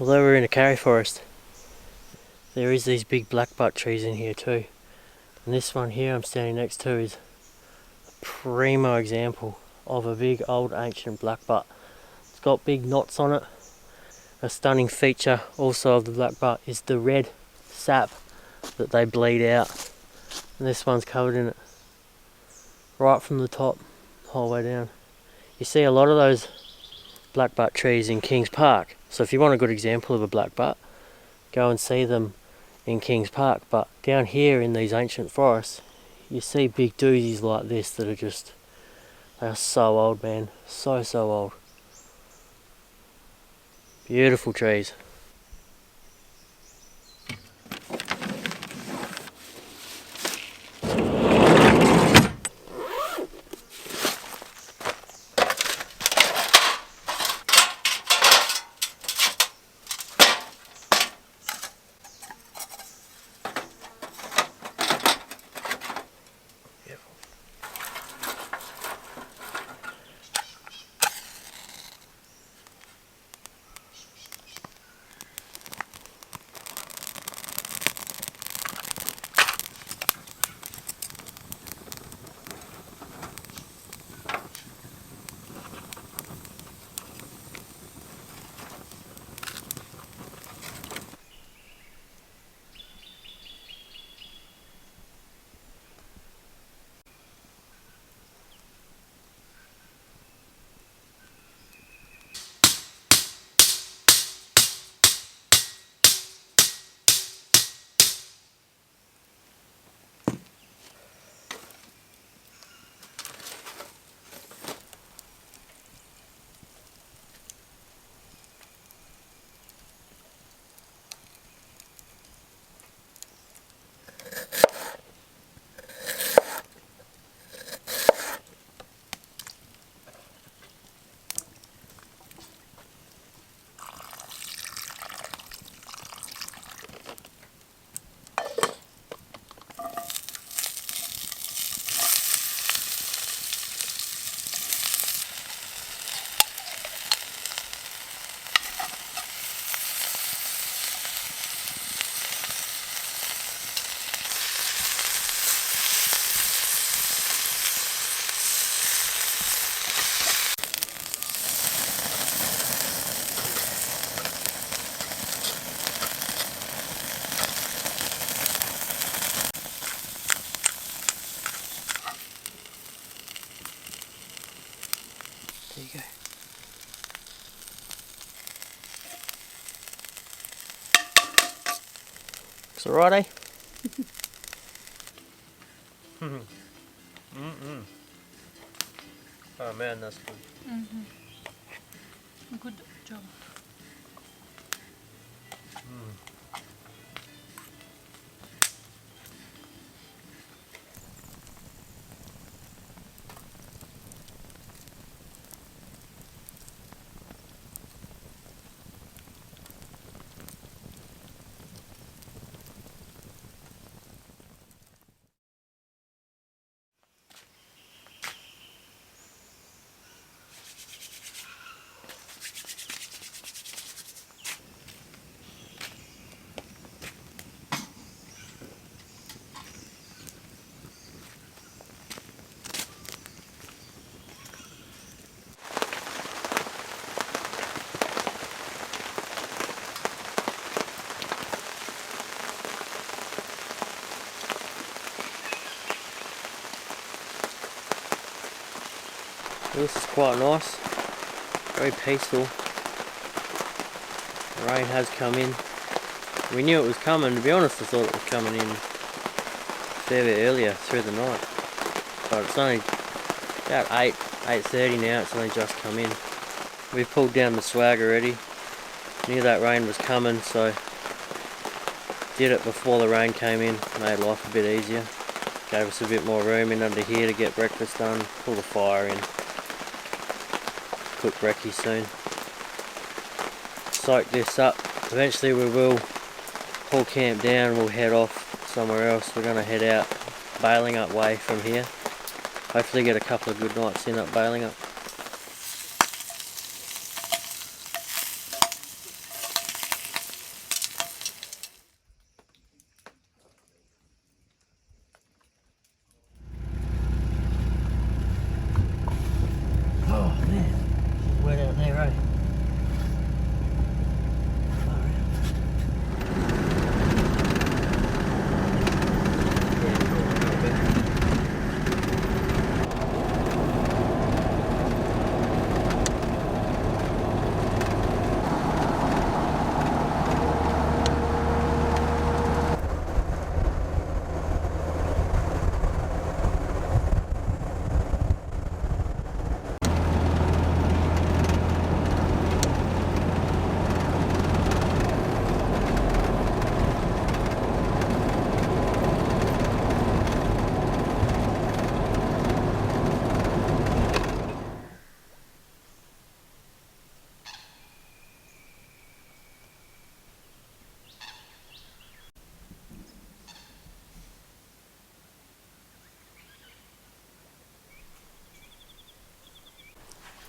Although we're in a carry forest, there is these big blackbutt trees in here too. And this one here I'm standing next to is a primo example of a big old ancient blackbutt. It's got big knots on it. A stunning feature also of the blackbutt is the red sap that they bleed out. And this one's covered in it. Right from the top, the whole way down. You see a lot of those blackbutt trees in Kings Park. So if you want a good example of a blackbutt, go and see them in Kings Park. But down here in these ancient forests, you see big doozies like this that are just, they are so old, man. So old. Beautiful trees. There you go. Looks alright, eh? Oh man, that's good. Good job. This is quite nice, very peaceful. The rain has come in. We knew it was coming, to be honest. I thought it was coming in a fair bit earlier through the night, but it's only about 8:30 now. It's only just come in. We've pulled down the swag already. Knew that rain was coming, so did it before the rain came in. Made life a bit easier. Gave us a bit more room in under here to get breakfast done. Pull the fire in. Cook brekkie soon. Soak this up. Eventually we will pull camp down and we'll head off somewhere else. We're going to head out bailing up way from here. Hopefully get a couple of good nights in up bailing up.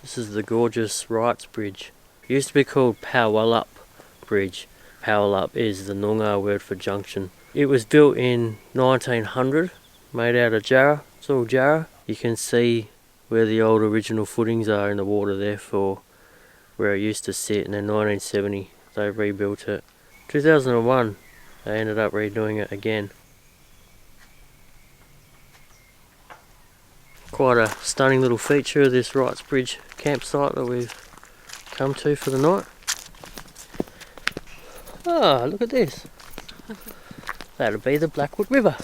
This is the gorgeous Wrights Bridge. It used to be called Powellup Bridge. Powellup is the Noongar word for junction. It was built in 1900, made out of jarrah. It's all jarrah. You can see where the old original footings are in the water there for where it used to sit, and then 1970 they rebuilt it. 2001 they ended up redoing it again. Quite a stunning little feature of this Wrights Bridge campsite that we've come to for the night. Ah, look at this. That'll be the Blackwood River.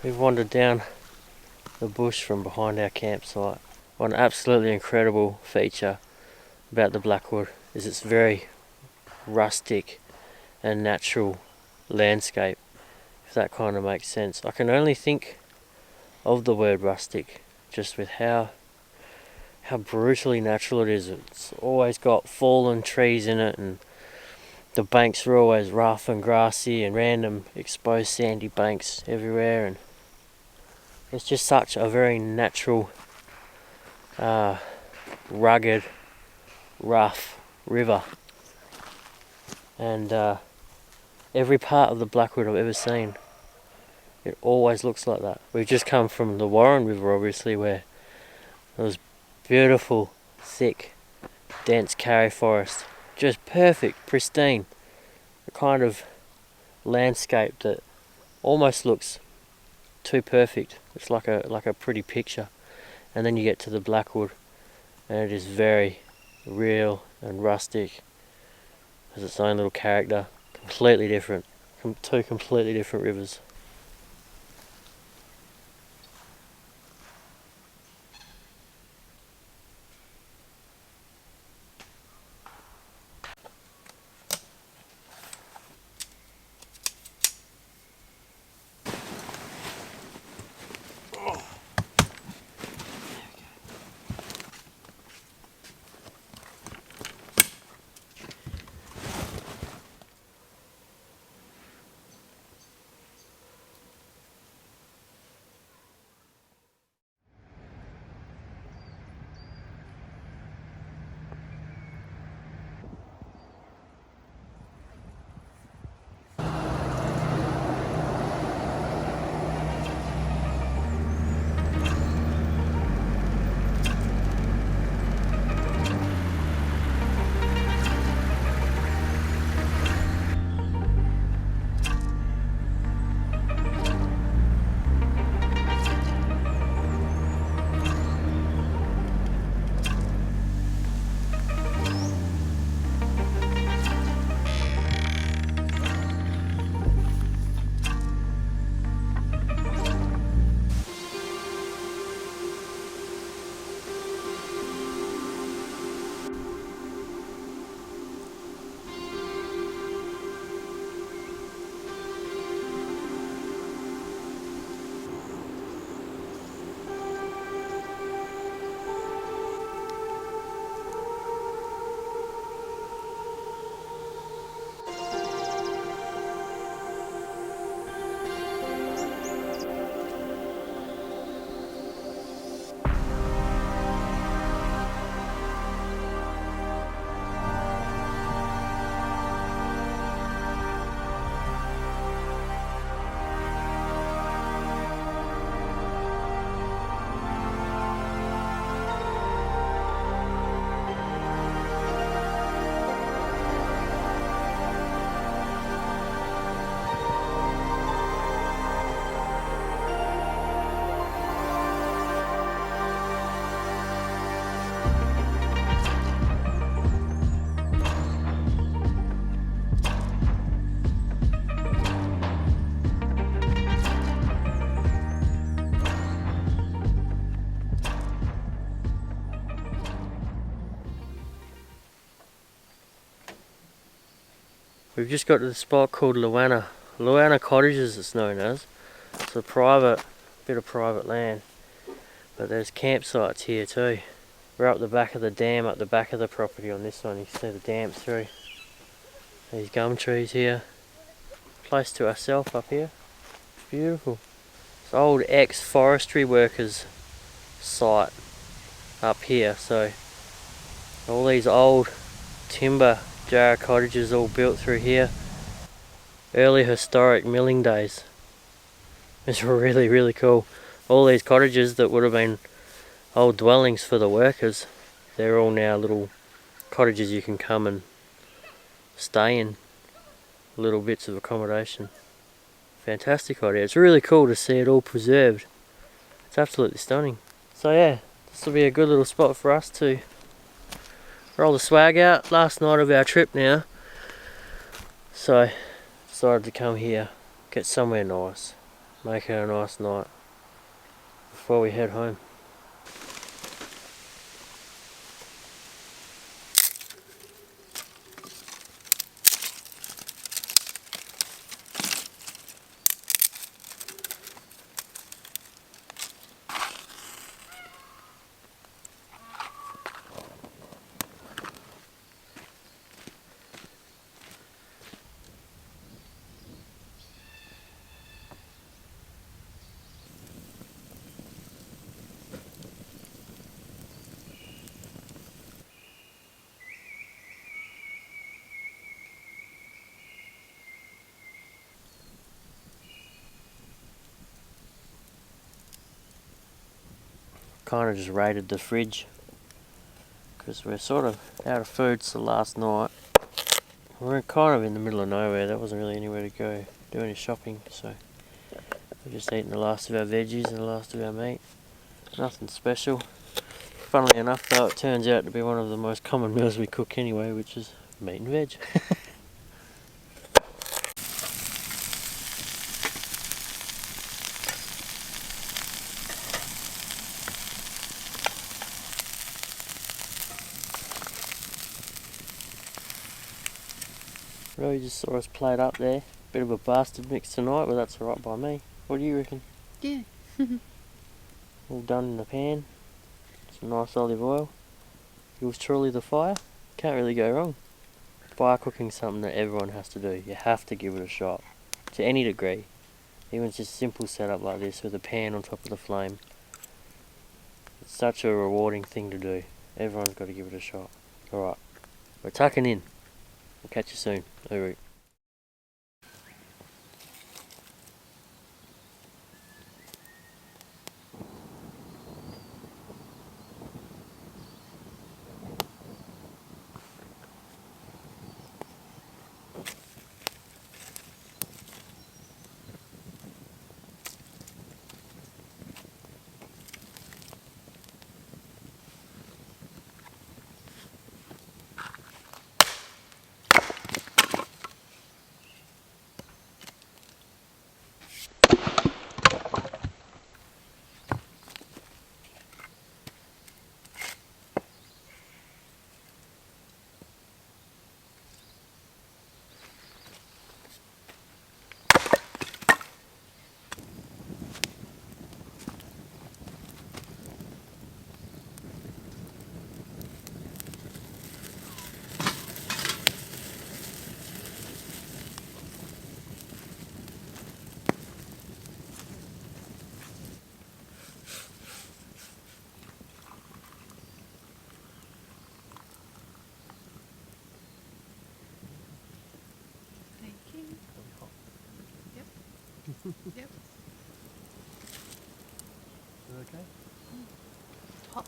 We've wandered down the bush from behind our campsite. One absolutely incredible feature about the Blackwood is its very rustic and natural landscape, if that kind of makes sense. I can only think of the word rustic just with how brutally natural it is. It's always got fallen trees in it, and the banks are always rough and grassy and random exposed sandy banks everywhere, and it's just such a very natural, rugged, rough river. And every part of the Blackwood I've ever seen, it always looks like that. We've just come from the Warren River, obviously, where it was beautiful, thick, dense karri forest. Just perfect, pristine. The kind of landscape that almost looks too perfect. It's like a pretty picture. And then you get to the Blackwood and it is very real and rustic. Has its own little character. Completely different. Two completely different rivers. We've just got to the spot called Luana Luana Cottages it's known as. It's a bit of private land. But there's campsites here too. We're up the back of the dam, up the back of the property on this one. You can see the dam through. These gum trees here. Close to ourselves up here. It's beautiful. It's old ex-forestry workers site up here. So all these old timber jarrah cottages all built through here. Early historic milling days. It's really cool. All these cottages that would have been old dwellings for the workers, they're all now little cottages you can come and stay in. Little bits of accommodation. Fantastic idea. It's really cool to see it all preserved. It's absolutely stunning. So yeah, this will be a good little spot for us to roll the swag out. Last night of our trip now. So decided to come here, get somewhere nice, make it a nice night before we head home. Kind of just raided the fridge because we're sort of out of food. So last night we're kind of in the middle of nowhere. There wasn't really anywhere to go do any shopping, so we're just eating the last of our veggies and the last of our meat. Nothing special. Funnily enough though, it turns out to be one of the most common meals we cook anyway, which is meat and veg. Really just saw us plate up there. Bit of a bastard mix tonight, but that's alright by me. What do you reckon? Yeah. All done in the pan. Some nice olive oil. Yours truly the fire. Can't really go wrong. Fire cooking's something that everyone has to do. You have to give it a shot. To any degree. Even just simple setup like this with a pan on top of the flame. It's such a rewarding thing to do. Everyone's got to give it a shot. Alright. We're tucking in. We'll catch you soon. Hooroo. Thank you. Yep. Okay? Hot.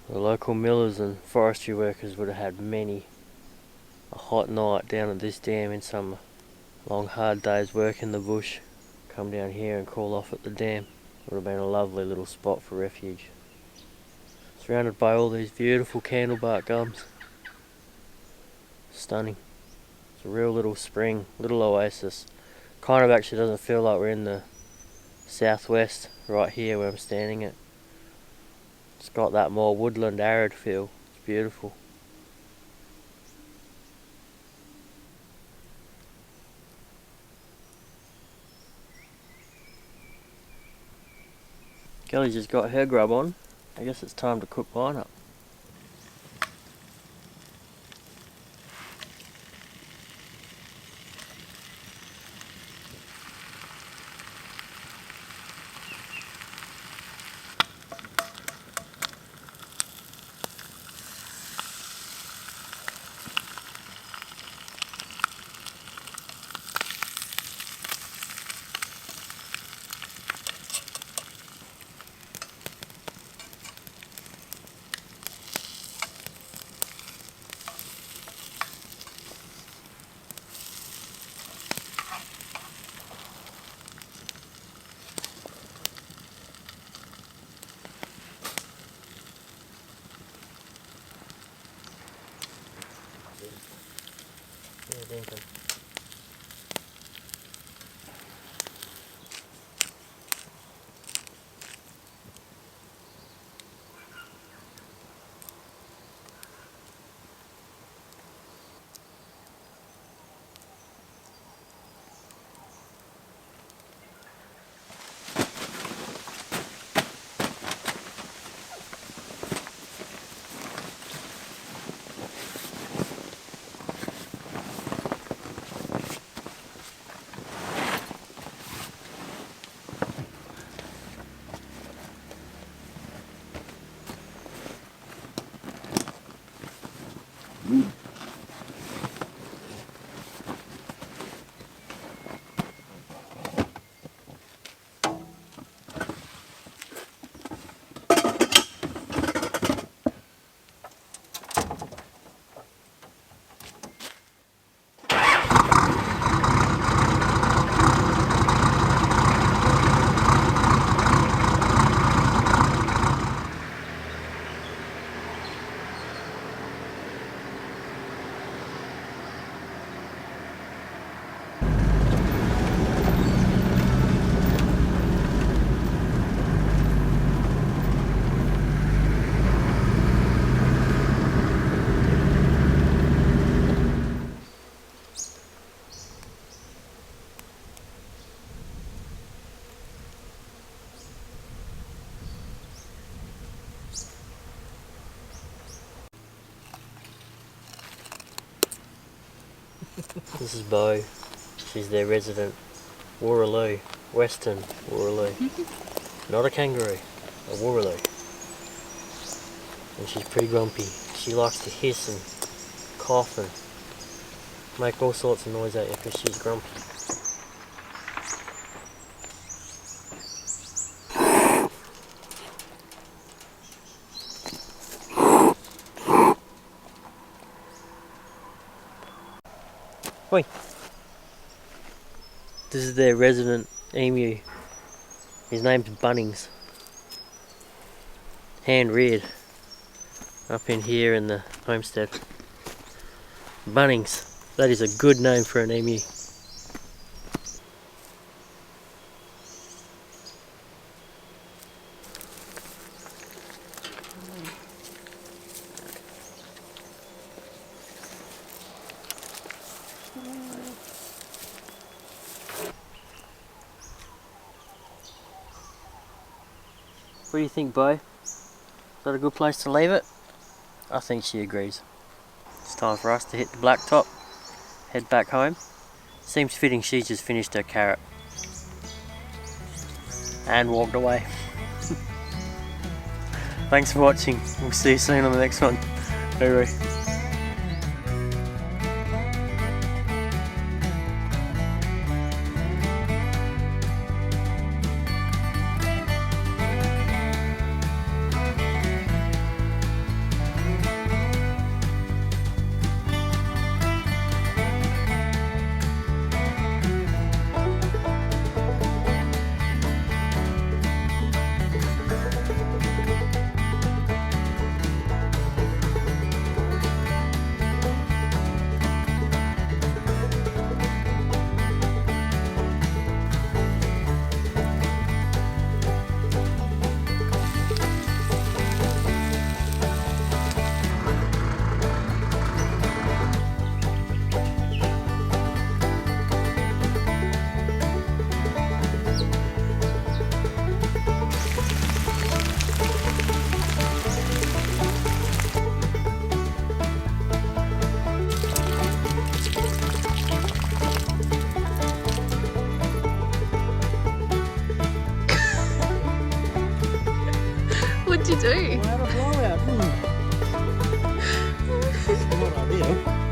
The local millers and forestry workers would have had many a hot night down at this dam in summer. Long hard day's work in the bush. Come down here and call off at the dam. Would have been a lovely little spot for refuge. Surrounded by all these beautiful candlebark gums. Stunning. It's A real little spring, little oasis. Kind of actually doesn't feel like we're in the southwest right here where I'm standing at. It's got that more woodland arid feel. It's beautiful. Kelly's just got her grub on. I guess it's time to cook mine up. Yeah, dinkum. This is Bo. She's their resident Hooroo, Western Hooroo. Not a kangaroo, a Hooroo. And she's pretty grumpy. She likes to hiss and cough and make all sorts of noise at you because she's grumpy. Oi! This is their resident emu. His name's Bunnings. Hand reared up in here in the homestead. Bunnings. That is a good name for an emu. What do you think, Bo? Is that a good place to leave it? I think she agrees. It's time for us to hit the blacktop, head back home. Seems fitting she's just finished her carrot and walked away. Thanks for watching. We'll see you soon on the next one. Hooroo. What'd you do? I had a blowout. Not ideal.